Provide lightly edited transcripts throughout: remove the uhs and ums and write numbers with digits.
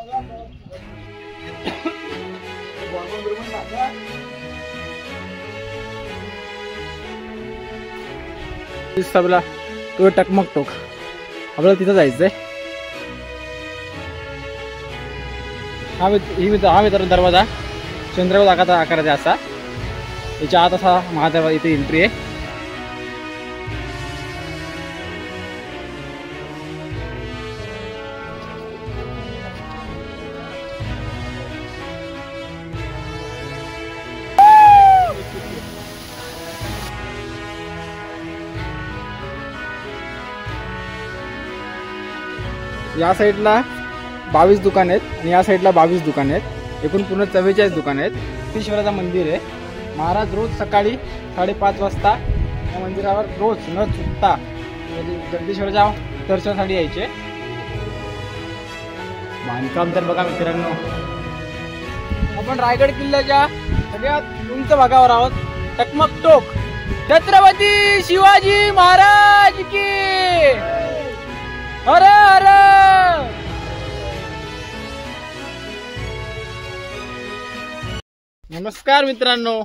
सबला तो टकमक टोक आपल्याला तिथं जायचंय. हा मित्र दरवाजा चंद्रभागा आकाराचा असा याच्या आत असा महादरवाजा इथे एंट्री आहे. या साईडला 22 दुकान आहेत आणि या साईडला 22 दुकान आहेत. एकूण पूर्ण 44 दुकान आहेत. सिद्धेश्वराचं मंदिर आहे. महाराज रोज सकाळी 5:30 वाजता या मंदिरावर रोज न चुकता सिद्धेश्वराच्या दर्शनासाठी यायचे. बांधकाम तर बघा मित्रांनो, आपण रायगड किल्ल्याच्या सगळ्यात उंच भागावर आहोत. टकमक टोक छत्रपती शिवाजी महाराज की हर हर. नमस्कार मित्रांनो,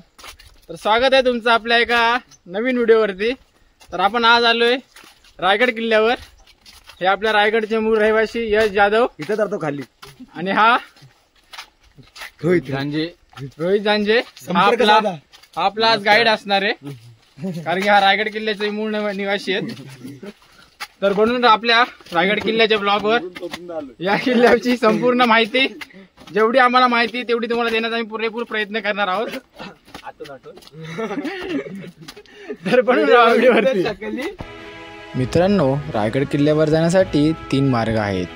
तर स्वागत आहे तुमचं आपल्या एका नवीन व्हिडिओवरती. तर आपण आज आलोय रायगड किल्ल्यावर. हे आपल्या रायगडचे मूळ रहिवासी यश जाधव इथे जातो खाली आणि हा रोहित जांजे आपला आज गाईड असणार आहे, कारण की हा रायगड किल्ल्याचे मूळ निवासी आहेत. तर म्हणून आपल्या रायगड किल्ल्याच्या ब्लॉगवर या किल्ल्याची संपूर्ण माहिती, जेवढी आम्हाला माहिती तेवढी तुम्हाला देण्याचा आम्ही पुरेपूर प्रयत्न करणार आहोत. तर व्हिडिओवरती मित्रांनो, रायगड किल्ल्यावर जाण्यासाठी 3 मार्ग आहेत.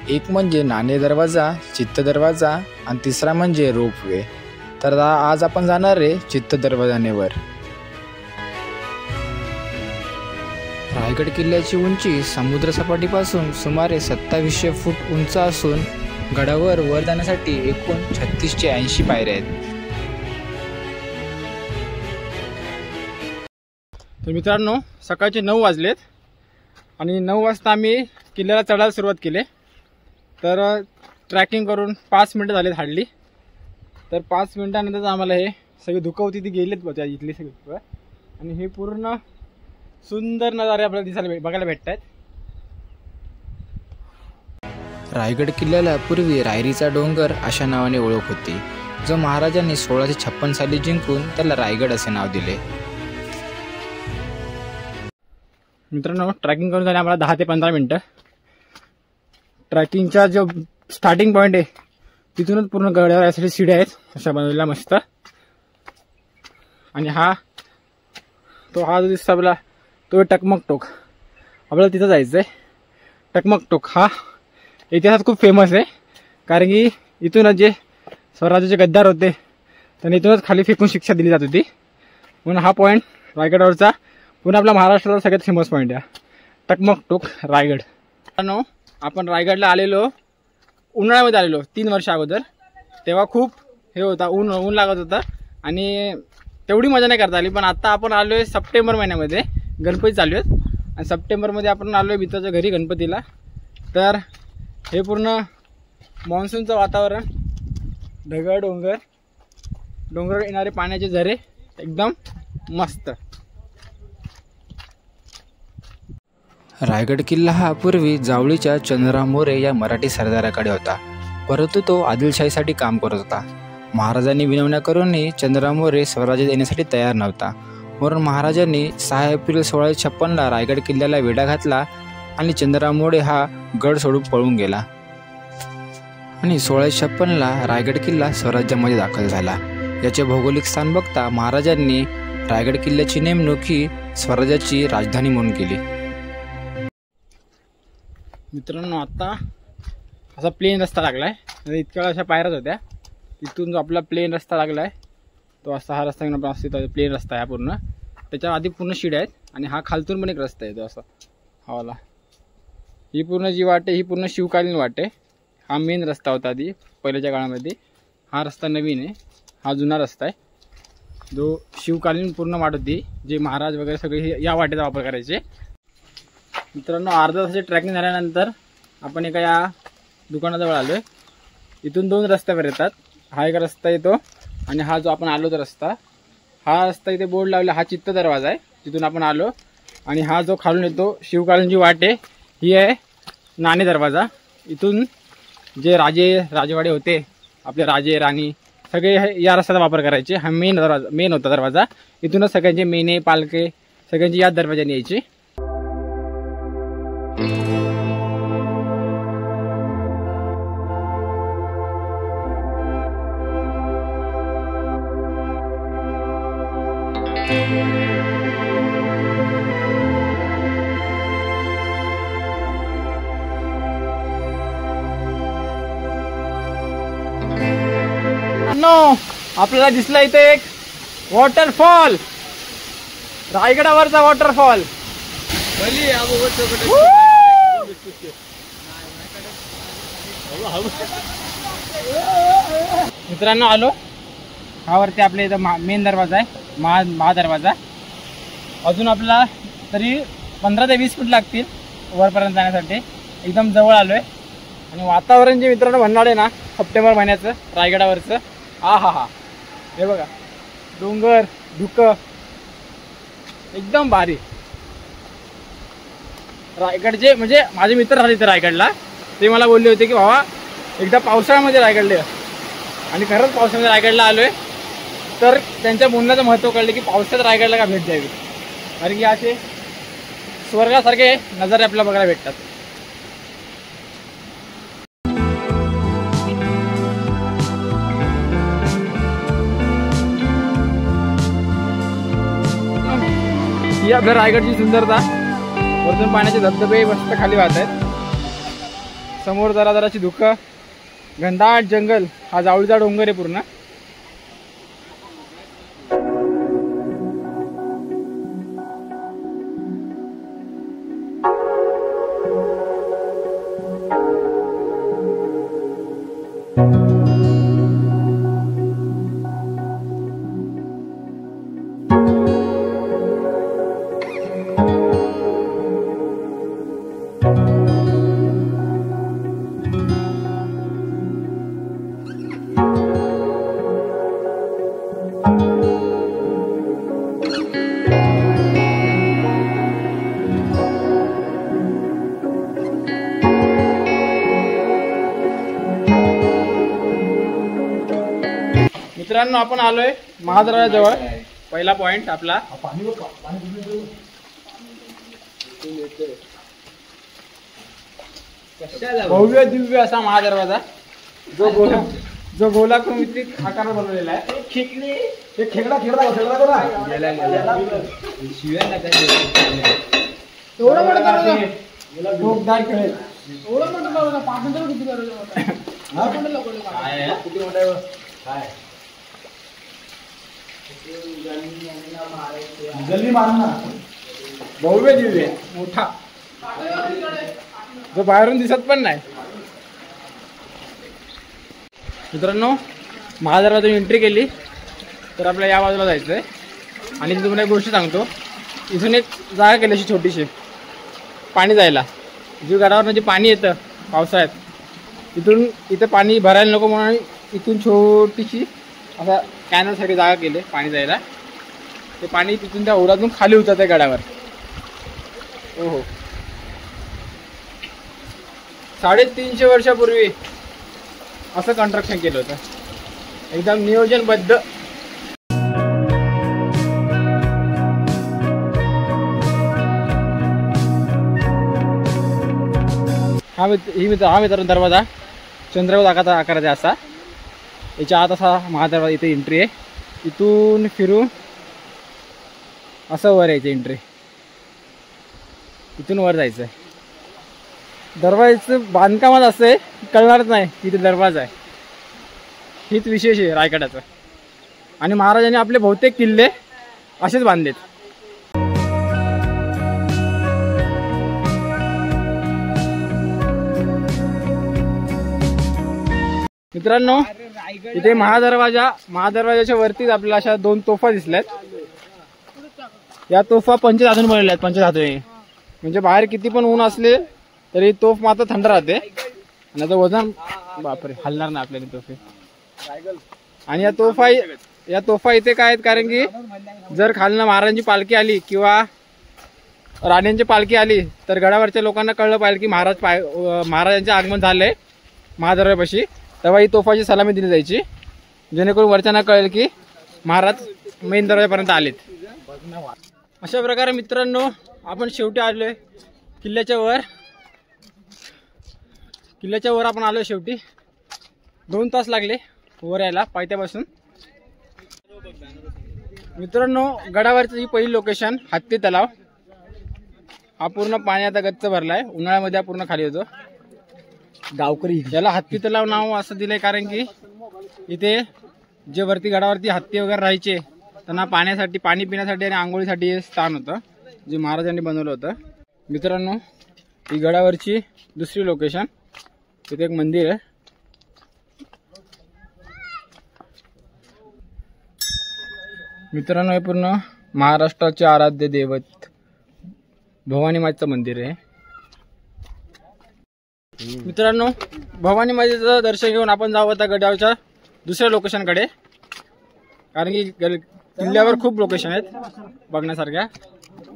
एक म्हणजे नाणे दरवाजा, चित्त दरवाजा आणि तिसरा म्हणजे रोपवे. तर आज आपण जाणार आहे चित्त दरवाजानेवर. रायगड किल्ल्याची उंची समुद्रसपाटीपासून सुमारे 2700 फूट उंच असून गडावर वर जाण्यासाठी एकूण 3680 पायऱ्या आहेत. तर मित्रांनो, सकाळचे 9 वाजलेत आणि 9 वाजता आम्ही किल्ल्याला चढायला सुरुवात केली. तर ट्रॅकिंग करून 5 मिनटं झालेत हार्डली. तर 5 मिनटानंतर आम्हाला हे सगळे धुकं होती ती गेलेत बघा इथली सगळी. आणि हे पूर्ण सुंदर नजारे आपल्याला बघायला भेटत आहेत. रायगड किल्ल्याला पूर्वी रायरीचा डोंगर अशा नावाने ओळख होती, जो महाराजांनी 1656 साली जिंकून त्याला रायगड असे नाव दिले. मित्रांनो, ट्रॅकिंग करून झाले आम्हाला 10 ते 15 मिनटं. ट्रॅकिंगचा जो स्टार्टिंग पॉईंट आहे तिथूनच पूर्ण गडावर यासाठी सीड्या आहेत अशा बनवलेल्या मस्त. आणि हा जो दिसतो आपला तो टकमक टोक आपल्याला तिथं जायचं आहे. टकमक टोक हा इतिहासात खूप फेमस आहे, कारण की इथूनच जे स्वराज्याचे गद्दार होते त्यांनी इथूनच खाली फेकून शिक्षा दिली जात होती. म्हणून हा पॉईंट रायगडावरचा पुन्हा आपला महाराष्ट्राचा सगळ्यात फेमस पॉईंट आहे टकमक टोक रायगड. आपण रायगडला आलेलो उन्हाळ्यामध्ये आलेलो 3 वर्ष अगोदर. तेव्हा खूप हे होता, ऊन लागत होता आणि तेवढी मजा नाही करता आली. पण आता आपण आलो आहे सप्टेंबर महिन्यामध्ये, गणपती चालू आहेत आणि सप्टेंबरमध्ये आपण आलो आहे मित्राच्या घरी गणपतीला. तर हे पूर्ण मान्सूनचं वातावरण, ढगाळ डोंगर येणारे पाण्याचे झरे, एकदम मस्त. रायगड किल्ला हा पूर्वी जावळीच्या चंद्रराव मोरे या मराठी सरदाराकडे होता, परंतु तो आदिलशाहीसाठी काम करत होता. महाराजांनी विनवण्या करूनही चंद्रराव मोरे स्वराज्यात येण्यासाठी तयार नव्हता. म्हणून महाराजांनी 6 एप्रिल 1656ला रायगड किल्ल्याला वेढा घातला आणि चंद्रराव मोरे हा गड सोडून पळून गेला आणि 1656ला रायगड किल्ला स्वराज्यामध्ये दाखल झाला. याचे भौगोलिक स्थान बघता महाराजांनी रायगड किल्ल्याची नेमणूक ही स्वराज्याची राजधानी म्हणून केली. मित्रांनो, आता असा प्लेन रस्ता लागलाय. इतक्या अशा पायऱ्याच होत्या, तिथून जो आपला प्लेन रस्ता लागलाय तो असा हा रस्ता प्लेन रस्ता आहे पूर्ण. त्याच्या आधी पूर्ण शिड्या आहेत आणि हा खालतून पण एक रस्ता आहे तो असा हवाला. ही पूर्ण जी वाट आहे ही पूर्ण शिवकालीन वाट आहे. हा मेन रस्ता होता आधी पहिल्याच्या काळामध्ये. हा रस्ता नवीन आहे, हा जुना रस्ता आहे जो शिवकालीन पूर्ण वाट होती, जे महाराज वगैरे सगळे या वाटेचा वापर करायचे. मित्रांनो, अर्धा तासाची ट्रॅकिंग झाल्यानंतर आपण एका या दुकानाजवळ आलो आहे. इथून 2 रस्त्यावर येतात. हा एक रस्ता येतो आणि हा जो आपण आलो तो रस्ता, हा रस्ता इथे बोर्ड लावला, हा चित्त दरवाजा आहे, तिथून आपण आलो. आणि हा जो खालून येतो शिवकालीनची वाट आहे, ही आहे नाणे दरवाजा. इथून जे राजवाडे होते, आपले राजे राणी सगळे या रस्त्याचा वापर करायचे. हा मेन होता दरवाजा. इथूनच सगळ्यांचे मेने पालके सगळ्यांची याच दरवाजाने यायची. आपल्याला दिसला इथे एक वॉटरफॉल, रायगडावरचा वॉटरफॉल. मित्रांनो आलो, हा वरती आपल्या इथं मेन दरवाजा आहे, महादरवाजा. अजून आपल्याला तरी 15 ते 20 फूट लागतील वरपर्यंत जाण्यासाठी. एकदम जवळ आलोय. आणि वातावरण जे मित्रांनो म्हणणार आहे ना सप्टेंबर महिन्याचं रायगडावरचं, हा हे बघा, डोंगर धुकं एकदम भारी. रायगडचे म्हणजे माझे मित्र राहिले ते रायगडला, ते मला बोलले होते की बाबा एकदा पावसाळ्यामध्ये रायगडला या. आणि खरंच पावसाळ्यामध्ये रायगडला आलोय, तर त्यांच्या बोलण्याचं महत्त्व कळलं की पावसाळ्यात रायगडला का भेट द्यावी, कारण की असे स्वर्गासारखे नजारे आपल्याला बघायला भेटतात. ही आपल्या रायगडची सुंदरता. वरतून पाण्याचे धबधबे मस्त खाली वाहत आहेत. समोर जराची धुकं, घनदाट जंगल, हा जावळीचा डोंगर आहे पूर्ण. मित्रांनो आपण आलोय महादरवाजाजवळ. पहिला पॉइंट आपला भव्य दिव्य असा महादरवाजा, जो गोलाकृतीत आकार बनवलेला आहे. खेकडा भव्य दिव्य मोठा, जो बाहेरून दिसत पण नाही. मित्रांनो महादरवाजाची एंट्री केली तर आपल्याला या बाजूला जायचंय. आणि मी तुम्हाला एक गोष्ट सांगतो, इथून एक जागा केली अशी छोटीशी पाणी जायला. जी गडावर जे पाणी येतं पावसाळ्यात, इथं पाणी भरायला नको म्हणून इथून छोटीशी असा कॅनलसारखी जागा केली पाणी जायला. ते पाणी तिथून त्या ओढ्यातून खाली उतरतं गडावर. हो 350 वर्षापूर्वी असं कन्स्ट्रक्शन केलं होतं, एकदम नियोजनबद्ध. हा मित्रांनो दरवाजा चंद्रकोर आकाराचा असा. याच्या आत असा महादरवाजा, इथे एंट्री आहे. इथून फिरून असं वर यायचं एंट्री, इथून वर जायचं आहे. दरवाजाचं बांधकामात असं आहे कळणारच नाही की इथे दरवाजा आहे. हीच विशेष आहे रायगडाचं. आणि महाराजांनी आपले बहुतेक किल्ले असेच बांधलेत. मित्रांनो इथे महादरवाजाच्या वरतीच आपल्याला अशा 2 तोफा दिसल्यात. या तोफा पंचधातून बनवल्या आहेत. पंचधातू म्हणजे बाहेर किती पण ऊन असले तरी तोफ मात्र थंड राहते. आणि आता वजन बापरे हलणार नाही आपल्याला तोफे. आणि या तोफा इथे काय आहेत कारण की जर खालनं महाराजांची पालखी आली किंवा राण्यांची पालखी आली तर गडावरच्या लोकांना कळलं पाहिजे की महाराजांचे आगमन झालंय महादरबारापाशी, तेव्हा ही तोफाची सलामी दिली जायची जेणेकरून वरच्यांना कळेल की महाराज मेन दरवाजापर्यंत आलेत. अशा प्रकारे मित्रांनो आपण शेवटी आलोय किल्ल्याच्या वर आपण आलोय शेवटी. 2 तास लागले वर यायला पायथ्यापासून. मित्रांनो गडावरची ही पहिली लोकेशन हत्ती तलाव. हा पूर्ण पाण्याचा गच्च भरलाय, उन्हाळ्यामध्ये हा पूर्ण खाली होतो. गावकरी याला हत्ती तलाव नाव असं दिलंय कारण की इथे जे वरती गडावरती हत्ती वगैरे राहायचे त्यांना पाण्यासाठी, पाणी पिण्यासाठी आणि आंघोळीसाठी हे स्थान होतं जे महाराजांनी बनवलं होतं. मित्रांनो ही गडावरची दुसरी लोकेशन. तिथे एक मंदिर आहे. मित्रांनो हे पूर्ण महाराष्ट्राचे आराध्य दैवत भवानी मातेचं मंदिर आहे. मित्रांनो भवानी मातेचं दर्शन घेऊन आपण जाऊ आता गडावरच्या दुसऱ्या लोकेशनकडे, कारण की किल्ल्यावर खूप लोकेशन आहेत बघण्यासारख्या.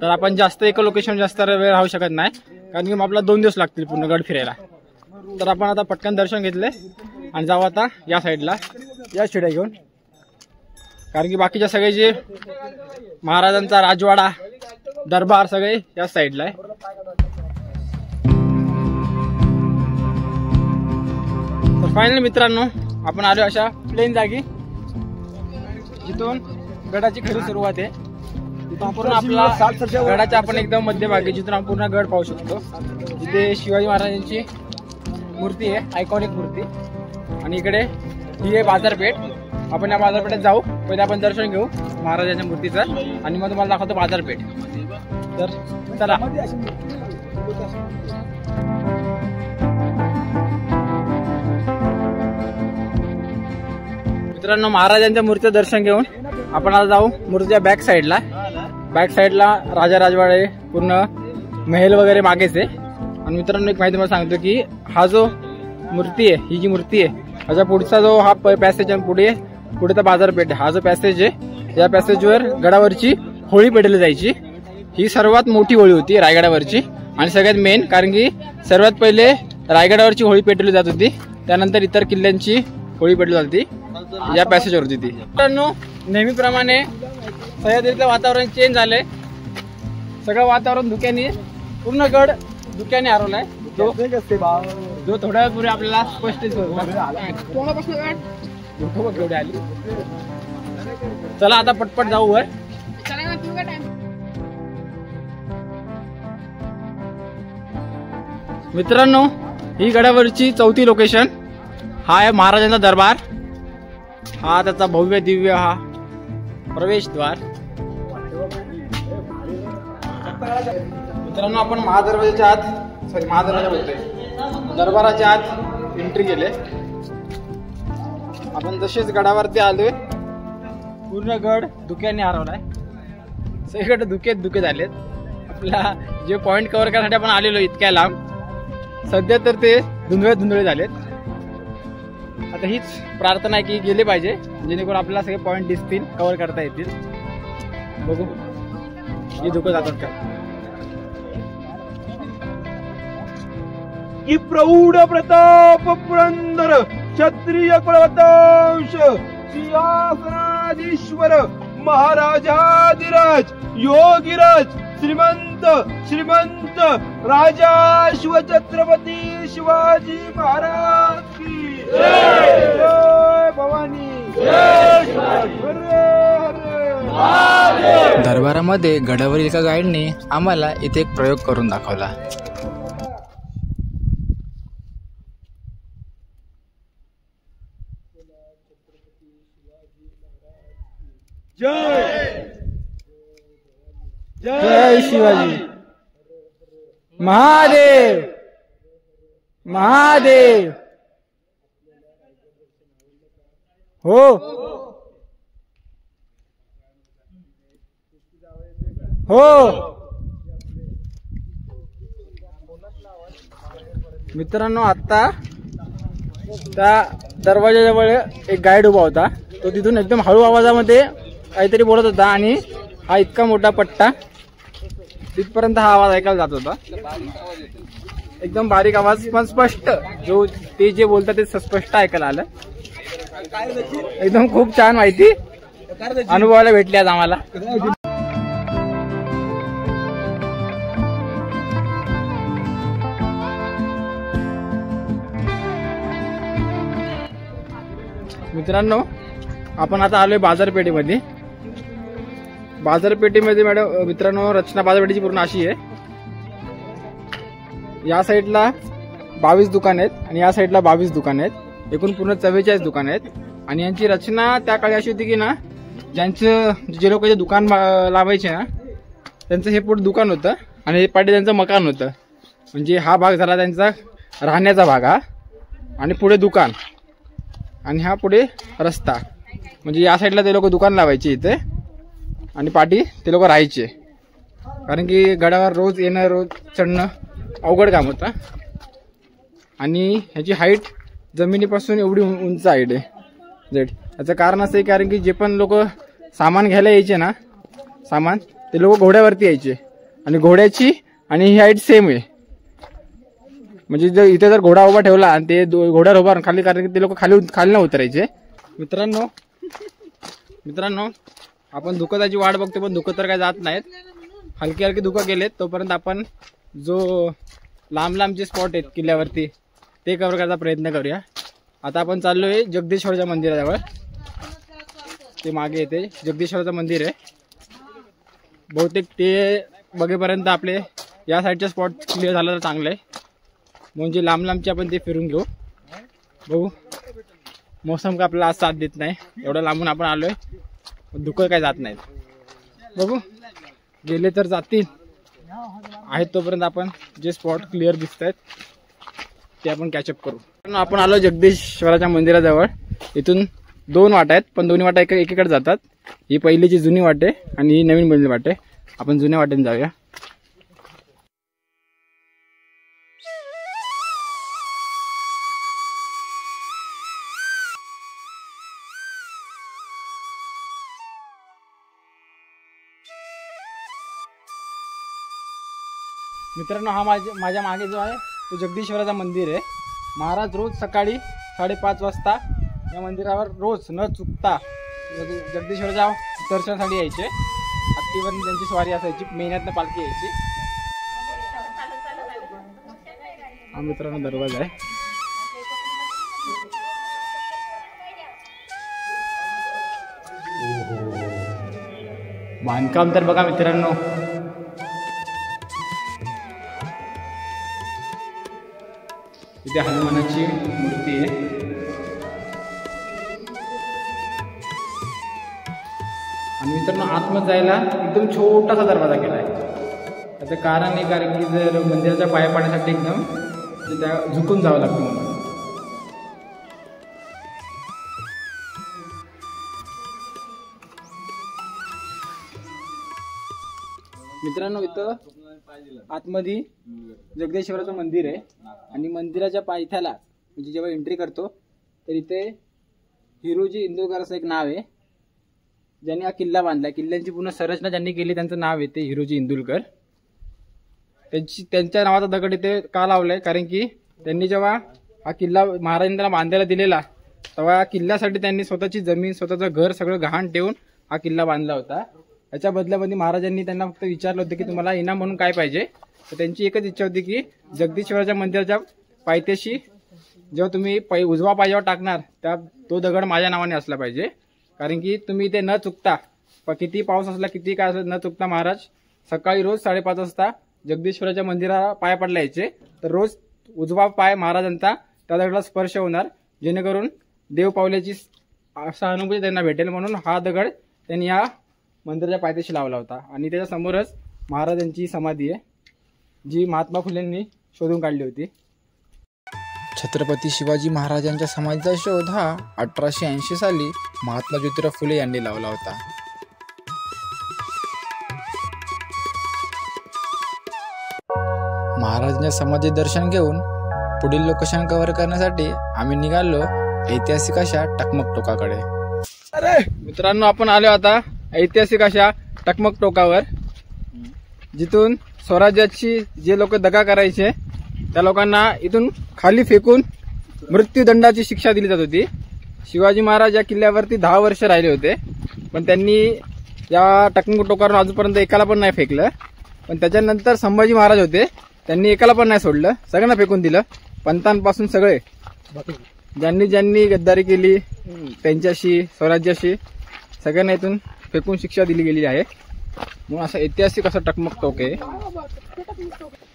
तर आपण जास्त एका लोकेशन जास्त वेळ राहू शकत नाही कारण की आपल्याला 2 दिवस लागतील पूर्ण गड फिरायला. तर आपण आता पटकन दर्शन घेतले आणि जाऊ आता या साईडला या शिड्या घेऊन, कारण की बाकीच्या सगळे जे महाराजांचा राजवाडा दरबार सगळे या साईडला आहे. तर फायनली मित्रांनो आपण आलो अशा प्लेन जागी जिथून गडाची खरी सुरुवात आहे. तिथून पूर्ण आपला गडाच्या आपण एकदम मध्यभागी जिथून आपण पूर्ण गड पाहू शकतो. तिथे शिवाजी महाराजांची मूर्ती आहे, आयकॉनिक मूर्ती. आणि इकडे ही आहे बाजारपेठ. आपण या बाजारपेठेत जाऊ, पहिले आपण दर्शन घेऊ महाराजांच्या मूर्तीचं आणि मग तुम्हाला दाखवतो बाजारपेठ. तर चला. मित्रांनो महाराजांच्या मूर्तीचं दर्शन घेऊन आपण आता जाऊ मूर्तीच्या बॅक साईडला. राजा राजवाडे पूर्ण महल वगैरे मागेच आहे. आणि मित्रांनो एक माहिती मला सांगतो की हा जो मूर्ती आहे, ही जी मूर्ती आहे ह्याच्या पुढचा जो हा पॅसेज आहे, पुढे बाजारपेठ, हा जो पॅसेज आहे या पॅसेजवर गडावरची होळी पेटवली जायची. ही सर्वात मोठी होळी होती रायगडावरची आणि सगळ्यात मेन, कारण की सर्वात पहिले रायगडावरची होळी पेटवली जात होती, त्यानंतर इतर किल्ल्यांची होळी पेटवली जाती या पॅसेजवर होती ती. मित्रांनो नेहमीप्रमाणे सह्याद्रीचं वातावरण चेंज झालंय. सगळं वातावरण धुक्याने, पूर्ण गड धुक्याने हरवलाय. जो थोड्या वेळापूर्वी आपल्याला स्पष्ट आली. चला आता पटपट जाऊ वर. मित्रांनो ही गडावरची 4थी लोकेशन. हा आहे महाराजांचा दरबार. हा त्याचा भव्य दिव्य हा प्रवेशद्वार. मित्रांनो आपण महादरवाजाच्या आत, महादरवाजा बोलतोय, दरबाराच्या आत एंट्री केले. आपण जसेच गडावरती आलोय पूर्ण गड धुक्याने हरवलाय. सगळीकडे धुके झालेत. आपला जे पॉइंट कव्हर करण्यासाठी आपण आलेलो इतक्या लांब, सध्या तर ते धुंदळे झालेत. आता हीच प्रार्थना आहे की गेले पाहिजे जेणेकरून आपल्याला सगळे पॉइंट दिसतील, कव्हर करता येतील. बघू हे धुकं जातात का. की प्रौढ प्रताप पुरंदर क्षत्रिय कुलवंश सिंहासनाधीश्वर महाराजाधिराज योगीराज श्रीमंत राजा शिवछत्रपती शिवाजी महाराज की जय भवानी. दरबारामध्ये गडावरील एका गाईडने आम्हाला इथे एक प्रयोग करून दाखवला. जय शिवाजी महादेव. हो मित्रांनो आता त्या दरवाजाजवळ एक गाईड उभा होता. तो तिथून एकदम हळू आवाजामध्ये काहीतरी बोलत होता आणि हा इतका मोठा पट्टा तिथपर्यंत हा आवाज ऐकायला जात होता. एकदम बारीक आवाज पण स्पष्ट, जो ते जे बोलतात ते स्पष्ट ऐकायला आलं. एकदम खूप छान माहिती अनुभवायला भेटली आज आम्हाला. मित्रांनो, आपण आता आलोय बाजारपेठेमध्ये. बाजारपेठेमध्ये मित्रांनो रचना बाजारपेठेची पूर्ण अशी आहे. या साईडला 22 दुकान आहेत आणि या साईडला 22 दुकान आहेत. एकूण पूर्ण 44 दुकान आहेत. आणि यांची रचना त्या काळी अशी होती की ना, जे लोक दुकान लावायचे ना, त्यांचं हे पुढे दुकान होतं आणि हे पाठी त्यांचं मकान होतं. म्हणजे हा भाग झाला त्यांचा राहण्याचा भाग हा, आणि पुढे दुकान आणि हा पुढे रस्ता. म्हणजे या साईडला ते लोक दुकान लावायचे इथे आणि पाठी ते लोक राहायचे. कारण की गडावर रोज येणं रोज चढणं अवघड काम होतं. आणि ह्याची हाईट जमिनीपासून एवढी उंच हाईट आहे जेड. याचं कारण असं आहे कारण की जे पण लोक सामान घ्यायला यायचे ना, सामान ते लोक घोड्यावरती यायचे आणि घोड्याची आणि ही हाईट सेम आहे. म्हणजे जर इथे जर घोडा उभा ठेवला आणि ते घोड्यावर उभा खाली, कारण की ते लोक खाली न उतरायचे. मित्रांनो आपण धुकताची वाट बघतो पण धुकं तर काय जात नाहीत. हलके हलके धुकं गेलेत तोपर्यंत आपण जो लांब लांबचे स्पॉट आहेत किल्ल्यावरती ते कव्हर करायचा प्रयत्न करूया. आता आपण चाललोय जगदीश्वराच्या मंदिराजवळ. ते मागे येते जगदीश्वराचं मंदिर आहे. बहुतेक ते बघेपर्यंत आपले या साईडचे स्पॉट क्लिअर झालं तर चांगलं आहे. म्हणजे लांब लांबचे आपण ते फिरून घेऊ. बघू, मोसम का आपल्याला आज साथ देत नाही. एवढं लांबून आपण आलोय, धुकं काय जात नाहीत. बघू, गेले तर जातील. आहेत तोपर्यंत आपण जे स्पॉट क्लिअर दिसत आहेत ते आपण कॅचअप करू. आपण आलो जगदीश्वराच्या मंदिराजवळ. इथून 2 वाटा आहेत पण दोन्ही वाटा एकीकडे जातात. ही पहिलीची जुनी वाट आहे आणि ही नवीन बनलेली वाट आहे. आपण जुन्या वाटेने जाऊया. मित्रांनो, हा माझ्या मागे जो आहे तो जगदीश्वराचा मंदिर आहे. महाराज रोज सकाळी 5:30 वाजता या मंदिरावर रोज न चुकता जगदीश्वराच्या दर्शनासाठी यायचे. हत्तीवर त्यांची स्वारी असायची, महिन्यातनं पालखी यायची. हा मित्रांनो दरवाजा आहे. बांधकाम तर बघा मित्रांनो, इथे हनुमानाची मूर्ती आहे. आणि मित्रांनो आतमध्ये जायला एकदम छोटासा दरवाजा केला आहे. त्याचं कारण आहे कारण की जर मंदिराच्या पाया पाडण्यासाठी एकदम त्या झुकून जावं लागतं म्हणून. मित्रांनो इथं आतमध्ये जगदीश्वराचं मंदिर आहे आणि मंदिराच्या पायथ्याला म्हणजे जेव्हा एंट्री करतो तर इथे हिरोजी इंदुलकर असं एक नाव आहे. ज्यांनी हा किल्ला बांधला, किल्ल्यांची पूर्ण संरचना ज्यांनी केली त्यांचं नाव येते हिरोजी इंदुलकर. त्यांच्या नावाचा दगड इथे का लावलाय कारण की त्यांनी जेव्हा हा किल्ला महाराजांनी त्याला बांधायला दिलेला तेव्हा किल्ल्यासाठी त्यांनी स्वतःची जमीन स्वतःचं घर सगळं गहाण ठेवून हा किल्ला बांधला होता. याच्या बदल्यामध्ये महाराजांनी त्यांना फक्त विचारलं होतं की तुम्हाला इनाम म्हणून काय पाहिजे. तर त्यांची एकच इच्छा होती की जगदीश्वराच्या मंदिराच्या पायथ्याशी जेव्हा तुम्ही उजवा पायावर टाकणार त्या तो दगड माझ्या नावाने असला पाहिजे. कारण की तुम्ही ते न चुकता किती पाऊस असला किती काय असलं न चुकता महाराज सकाळी रोज 5:30 वाजता जगदीश्वराच्या मंदिराला पाय पडला यायचे. तर रोज उजवा पाय महाराजांचा त्या दगडाला स्पर्श होणार जेणेकरून देव पावल्याची सहानुभूती त्यांना भेटेल. म्हणून हा दगड त्यांनी या मंदिराच्या पायथ्याशी लावला होता. आणि त्याच्या समोरच महाराजांची समाधी आहे जी महात्मा फुलेंनी शोधून काढली होती. छत्रपती शिवाजी महाराजांच्या समाधीचा शोध हा 1880 साली महात्मा ज्योतिराव फुले यांनी लावला होता. महाराजांच्या समाधी दर्शन घेऊन पुढील लोकेशन कव्हर करण्यासाठी आम्ही निघालो ऐतिहासिक अशा टकमक टोकाकडे. मित्रांनो, आपण आलो आता ऐतिहासिक अशा टकमक टोकावर, जिथून स्वराज्याची जे लोक दगा करायचे त्या लोकांना इथून खाली फेकून मृत्यूदंडाची शिक्षा दिली जात होती. शिवाजी महाराज या किल्ल्यावरती 10 वर्ष राहिले होते, पण त्यांनी या टकमक टोकावरून अजूनपर्यंत एकाला पण नाही फेकलं. पण त्याच्यानंतर संभाजी महाराज होते, त्यांनी एकाला पण नाही सोडलं, सगळ्यांना फेकून दिलं. पंतांपासून सगळे ज्यांनी ज्यांनी गद्दारी केली त्यांच्याशी, स्वराज्याशी, सगळ्यांना इथून फेकून शिक्षा दिली गेली आहे. म्हणून असं ऐतिहासिक असं टकमक टोक आहे.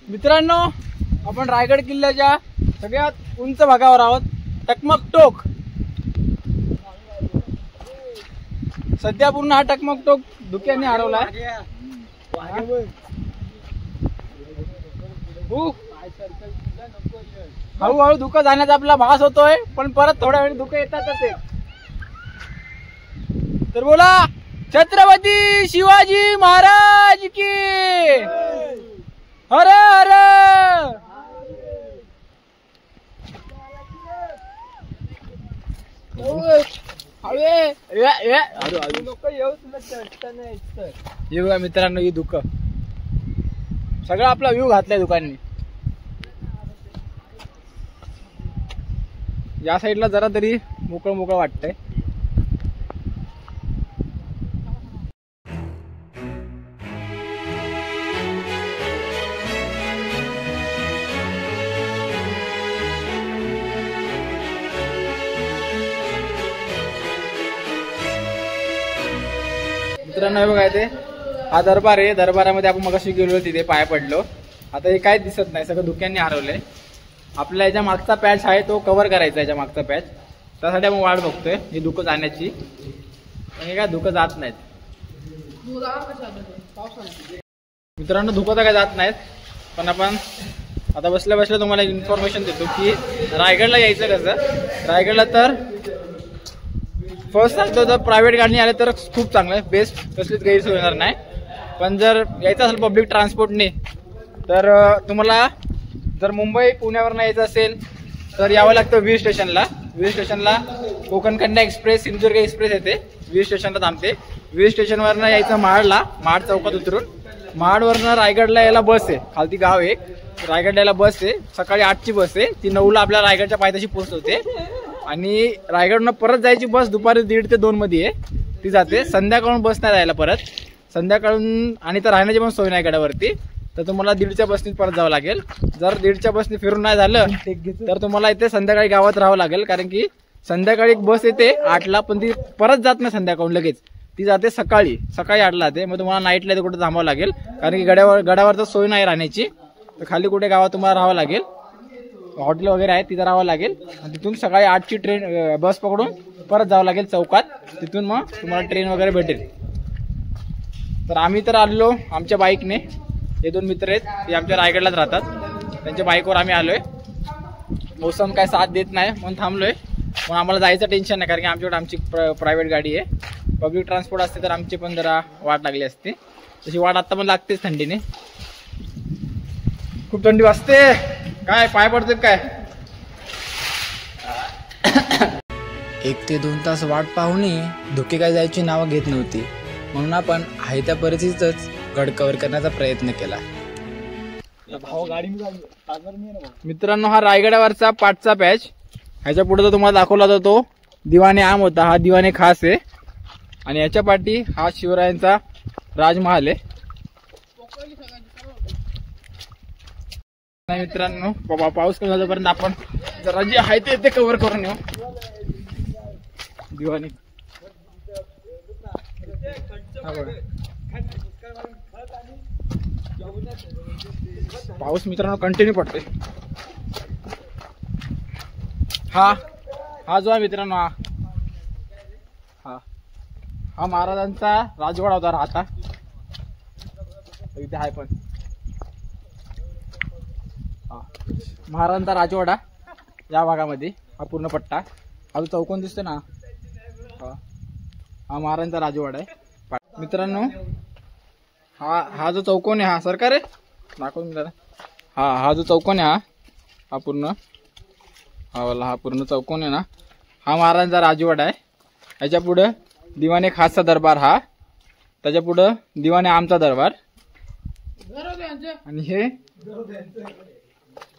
मित्रांनो, आपण रायगड किल्ल्याच्या सगळ्यात उंच भागावर आहोत, टकमक टोक. सध्या पूर्ण हा टकमक टोक धुक्याने हरवला. हळूहळू धुकं जाण्याचा आपला भास होतोय, पण परत थोड्या वेळ धुकं येतातच. तर बोला छत्रपती शिवाजी महाराज की हर हर. हे बघा मित्रांनो, ही धुकं सगळं आपला व्ह्यू घातलाय दुकाननी. या साईडला जरा तरी मोकळं मोकळं वाटतंय. मित्रांनो, हे बघा, ते हा दरबार आहे. दरबारामध्ये आपण मगाशी गेलो, तिथे पाया पडलो. आता हे काय दिसत नाही, सगळं धुक्यांनी हरवलंय. आपल्या याच्या मागचा पॅच आहे तो कव्हर करायचा, याच्या मागचा पॅच. त्यासाठी आपण वाट बघतोय ही धुकं जाण्याची, पण हे काय धुकं जात नाहीत. मित्रांनो, धुकं तर काय जात नाहीत, पण आपण आता बसल्या बसल्या तुम्हाला इन्फॉर्मेशन देतो की रायगडला यायचं कसं. रायगडला तर फर्स्ट सांगतो, तर प्रायव्हेट गाडीने आले तर खूप चांगलं आहे, बेस्ट, कसलीच गैरसोय होणार नाही. पण जर यायचं असेल पब्लिक ट्रान्सपोर्टने तर तुम्हाला जर मुंबई पुण्यावरनं यायचं असेल तर यावं लागतं वीर स्टेशनला. वीर स्टेशनला कोकण कन्या एक्सप्रेस, सिंधुदुर्ग एक्सप्रेस येते, वीर स्टेशनला थांबते. वीर स्टेशनवरनं यायचं महाडला, महाड चौकात उतरून महाडवरनं रायगडला यायला बस आहे. खालती गाव एक रायगडला यायला बस आहे, सकाळी 8ची बस आहे. ती 9ला आपल्या रायगडच्या पायथ्याशी पोहोचवते. आणि रायगडनं परत जायची बस दुपारी 1:30 ते 2 मध्ये आहे, ती जाते. संध्याकाळून बस नाही जायला परत संध्याकाळून. आणि तर राहण्याची पण सोय नाही गडावरती, तर तुम्हाला 1:30च्या बसनी परत जावं लागेल. जर 1:30च्या बसनी फिरून नाही झालं तर तुम्हाला इथे संध्याकाळी गावात राहावं लागेल, कारण की संध्याकाळी एक बस येते 8ला, पण ती परत जात नाही संध्याकाळून लगेच, ती जाते सकाळी 8ला जाते. मग तुम्हाला नाईटला इथे कुठे थांबावं लागेल, कारण की गडावर तर सोय नाही राहण्याची. तर खाली कुठे गावात तुम्हाला राहावं लागेल, हॉटेल वगैरे आहे तिथं राहावं लागेल. आणि तिथून सकाळी 8ची ट्रेन बस पकडून परत जावं लागेल चौकात, तिथून मग तुम्हाला ट्रेन वगैरे भेटेल. तर आम्ही तर आलो आमच्या बाईकने. हे 2 मित्र आहेत, ते आमच्या रायगडलाच राहतात, त्यांच्या बाईकवर आम्ही आलोय. मोसम काय साथ देत नाही म्हणून थांबलोय, पण आम्हाला जायचं टेन्शन नाही, कारण की आमच्याकडे आमची प्रायव्हेट गाडी आहे. पब्लिक ट्रान्सपोर्ट असते तर आमची पण जरा वाट लागली असते, तशी वाट आता पण लागतेच थंडीने. खूप थंडी वाजते, काय पाय पडते काय. 1 ते 2 तास वाट पाहूनही धुके काय जायची नावं घेत नव्हती, म्हणून आपण आहे त्या परिस्थितीतच गड कव्हर करण्याचा प्रयत्न केला. मित्रांनो, हा रायगडावरचा 5चा पॅच. ह्याच्या पुढे जो तुम्हाला दाखवला होता तो दिवाने आम होता, हा दिवाने खास आहे. आणि याच्या पाठी हा शिवरायांचा राजमहाल आहे. नाही मित्रांनो, पाऊस कमी झाल्यापर्यंत आपण जरा जे आहे ते कव्हर करून येऊ. दिवाने पाऊस मित्रांनो कंटिन्यू पडतोय. हा जो आहे मित्रांनो, हा महाराजांचा राजवाडा होता राहता, इथे आहे पण महाराजांचा राजवाडा या भागामध्ये. हा पूर्ण पट्टा, हा जो चौकोन दिसतो ना, हा महाराजांचा राजवाडा आहे मित्रांनो. हा जो चौकोन आहे, हा सरकार आहे दाखवून जरा. हा जो चौकोन आहे, हा पूर्ण हा पूर्ण चौकोन आहे ना, हा महाराजांचा राजवाडा आहे. याच्या पुढं दिवाने खासचा दरबार, हा त्याच्या पुढं दिवाने आमचा दरबार, आणि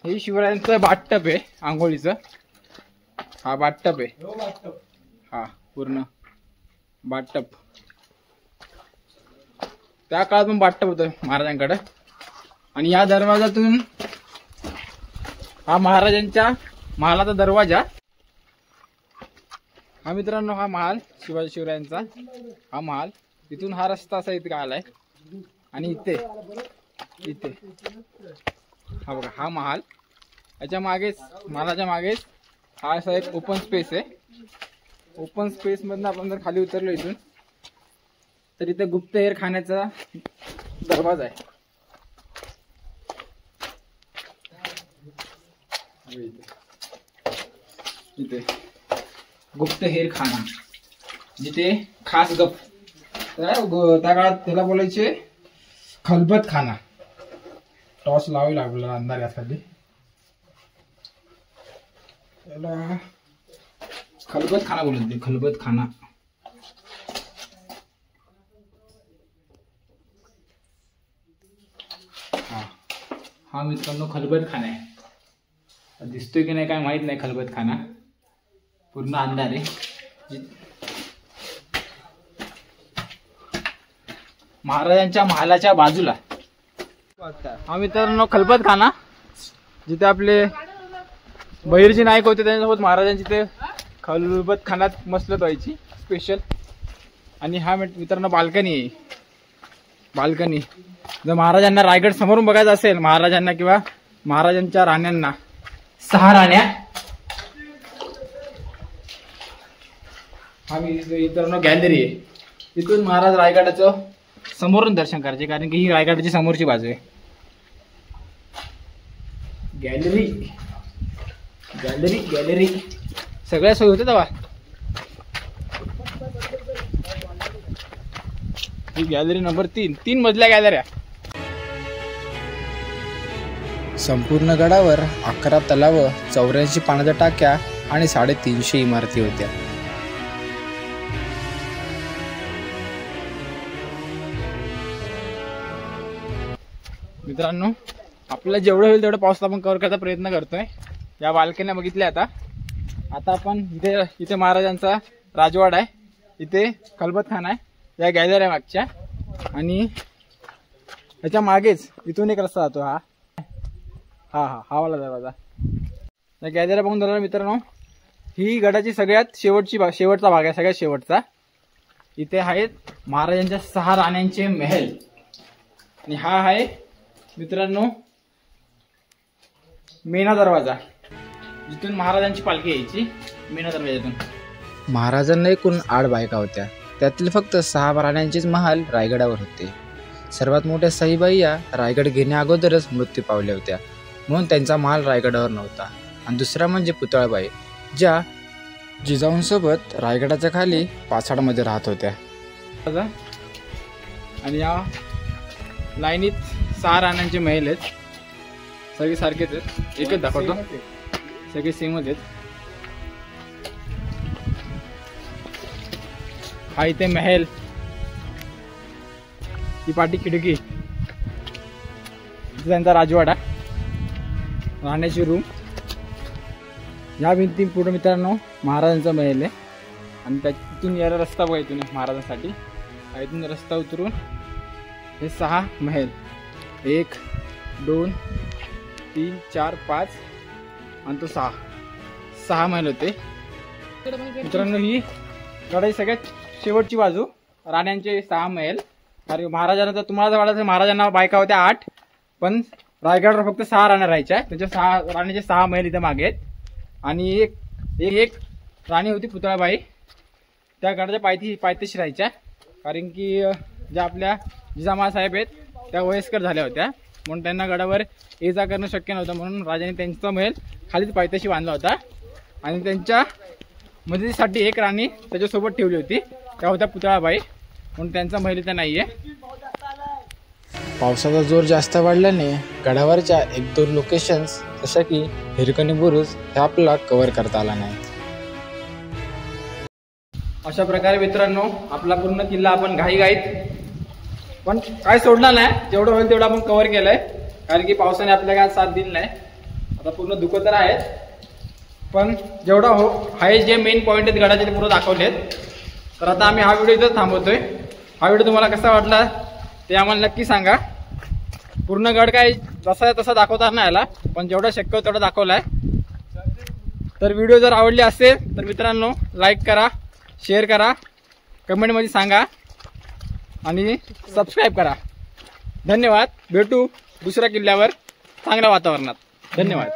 हे शिवरायांचं बाथटब आहे आंघोळीचं. हा बाथटब आहे, हा पूर्ण बाथटब. त्या काळात पण बाथटब होतं महाराजांकडे. आणि या दरवाजातून हा महाराजांच्या महालाचा दरवाजा. हा मित्रांनो हा महाल शिवाजी शिवरायांचा हा महाल. तिथून हा रस्ता असा इथे आलाय आणि इथे हा बघा हा महाल. याच्या मागेच महालाच्या मागेच हा असा एक ओपन स्पेस आहे. ओपन स्पेस मधनं आपण जर खाली उतरलो इथून तर इथे गुप्तहेर खाण्याचा दरवाजा आहे. इथे गुप्तहेर खाना, जिथे खास गप त्या काळात त्याला बोलायचे खलबत खाना. टॉस लावावी लागला अंधार यासाठी. त्याला खलबत खाना बोलत, खलबत खाना. हा मित्रांनो खलबत खाना आहे. दिसतोय की नाही काय माहित नाही. खलबत खाना पूर्ण अंधार आहे. महाराजांच्या महालाच्या बाजूला हा मित्रांनो खलबत खाना, जिथे आपले बहिर्जी नाईक होते त्यांच्यासोबत महाराजांची ते खलबत खानात मसलत व्हायची स्पेशल. आणि हा मित्रांनो बाल्कनी आहे. बाल्कनी जर महाराजांना रायगड समोरून बघायचा असेल, महाराजांना किंवा महाराजांच्या राण्यांना 6 राण्या. हा मित्रांनो गॅलरी आहे. तिथून महाराज रायगडाचं समोरून दर्शन करायचे, कारण की ही रायगडाची समोरची बाजू आहे. गॅलरी गॅलरी गॅलरी सगळ्या सोयी होत्या तेव्हा. ही गॅलरी नंबर 3 मजल्या गॅलऱ्या. संपूर्ण गडावर 11 तलाव, 84 पाण्याच्या टाक्या आणि 350 इमारती होत्या. मित्रांनो आपल्याला जेवढं होईल तेवढं पावसात आपण कव्हर करायचा प्रयत्न करतोय. या बाल्कन्या बघितल्या. आता आपण इथे महाराजांचा राजवाडा आहे, इथे खलबत खाना आहे, या गॅलऱ्या मागच्या. आणि याच्या मागेच इथून एक रस्ता जातो. हा वाला दरवाजा. या गॅलऱ्या बघून झाला मित्रांनो, ही गडाची सगळ्यात शेवटचा भाग आहे, सगळ्यात शेवटचा. इथे आहेत महाराजांच्या 6 राण्यांचे महल. आणि हा आहे मित्रांनो मेना दरवाजा, जिथून महाराजांची पालखी यायची. मेना दरवाजातून. महाराजांना एकूण 8 बायका होत्या. त्यातील फक्त 6 राण्यांचेच महाल रायगडावर होते. सर्वात मोठ्या सईबाई या रायगड घेण्या अगोदरच मृत्यू पावल्या होत्या, म्हणून त्यांचा महाल रायगडावर नव्हता. आणि दुसरा म्हणजे पुतळाबाई, ज्या जिजाऊंसोबत रायगडाच्या खाली पाचाडमध्ये राहत होत्या. आणि या लाईनीत 6 राण्यांचे महल आहेत. सगळे सारखेच आहेत, एकच दाखवतो, सगळे सेमच आहेत. हा इथे महल, ही पाठी खिडकी, त्यांचा राजवाडा, राहण्याची रूम. या भिंती पुढे मित्रांनो महाराजांचा महल आहे. आणि तिथून यायला रस्ता बघा, इथून महाराजांसाठी इथून रस्ता उतरून हे 6 महल, 1 2 3 4 5 आणि तो 6 महल होते मित्रांनो. ही गडाची सगळ्यात शेवटची बाजू, राण्यांचे 6 महल. कारण महाराजांना तर तुम्हाला वाटायचं महाराजांना बायका होत्या 8, पण रायगडावर फक्त 6 राण्या राहायच्या. त्यांच्या 6 राणीचे 6 महल इथे मागे आहेत. आणि एक राणी होती पुतळाबाई, त्या गडाच्या पायथ्याशी राहायच्या. कारण की ज्या आपल्या जिजामाँ साहेब आहेत त्या वयस्कर झाल्या होत्या, म्हणून त्यांना गडावर ये जा करणं शक्य नव्हतं. म्हणून राजाने त्यांचा महल खालीच पायथ्याशी बांधला होता. आणि त्यांच्या मदतीसाठी एक राणी त्याच्यासोबत ठेवली होती, त्या होत्या पुतळाबाई, म्हणून त्यांचा महल इथे नाही आहे. पावसाचा जोर जास्त वाढल्याने गडावरच्या 1-2 लोकेशन्स जशा की हिरकणी बुरुज हे आपल्याला कव्हर करता आला नाही. अशा प्रकारे मित्रांनो आपला पूर्ण किल्ला आपण घाईघाईत पण काय सोडला नाही, जेवढं होईल तेवढं आपण कव्हर केलंय. कारण की पावसाने आपल्याला काय साथ दिली नाही. आता पूर्ण दुखत तर आहेत, पण जेवढा आहे जे मेन पॉईंट आहेत गडाचे ते पूर्ण दाखवलेत. तर आता आम्ही हा व्हिडिओ इथं थांबवतोय. हा व्हिडिओ तुम्हाला कसा वाटला ते आम्हाला नक्की सांगा. पूर्ण गड काय जसा तसा दाखवता नाही आला, पण जेवढा शक्य होतं तेवढा दाखवलाय. तर व्हिडिओ जर आवडली असेल तर मित्रांनो लाईक करा, शेअर करा, कमेंटमध्ये सांगा आणि सबस्क्राईब करा. धन्यवाद. भेटू दुसऱ्या किल्ल्यावर चांगल्या वातावरणात. धन्यवाद.